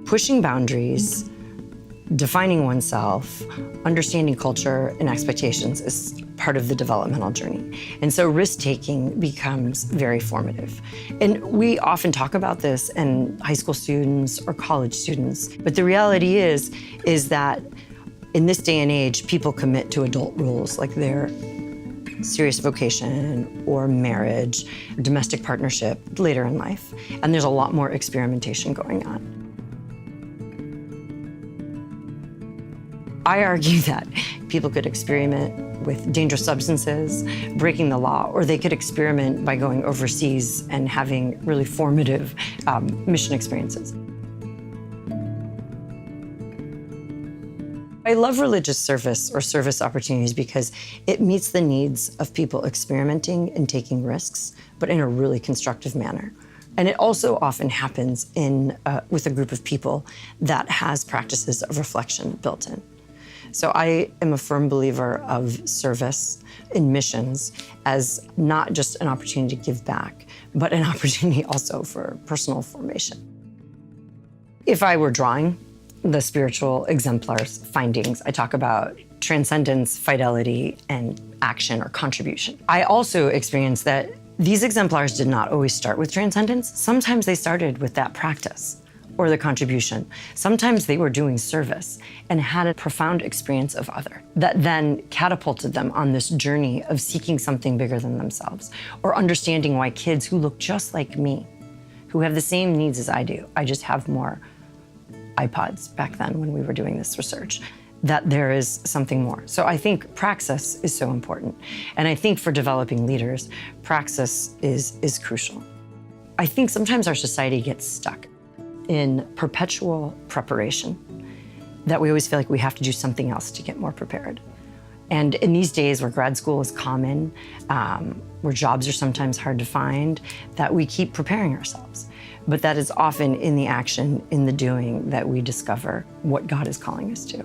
Pushing boundaries, defining oneself, understanding culture and expectations is part of the developmental journey. And so risk-taking becomes very formative. And we often talk about this in high school students or college students, but the reality is that in this day and age, people commit to adult rules like their serious vocation or marriage, or domestic partnership later in life. And there's a lot more experimentation going on. I argue that people could experiment with dangerous substances, breaking the law, or they could experiment by going overseas and having really formative mission experiences. I love religious service or service opportunities because it meets the needs of people experimenting and taking risks, but in a really constructive manner. And it also often happens with a group of people that has practices of reflection built in. So I am a firm believer of service in missions as not just an opportunity to give back, but an opportunity also for personal formation. If I were drawing the spiritual exemplars findings, I talk about transcendence, fidelity, and action or contribution. I also experienced that these exemplars did not always start with transcendence. Sometimes they started with that practice or the contribution. Sometimes they were doing service and had a profound experience of other that then catapulted them on this journey of seeking something bigger than themselves or understanding why kids who look just like me, who have the same needs as I do, I just have more iPods back then when we were doing this research, that there is something more. So I think praxis is so important. And I think for developing leaders, praxis is crucial. I think sometimes our society gets stuck in perpetual preparation, that we always feel like we have to do something else to get more prepared. And in these days where grad school is common, where jobs are sometimes hard to find, that we keep preparing ourselves. But that is often in the action, in the doing, that we discover what God is calling us to.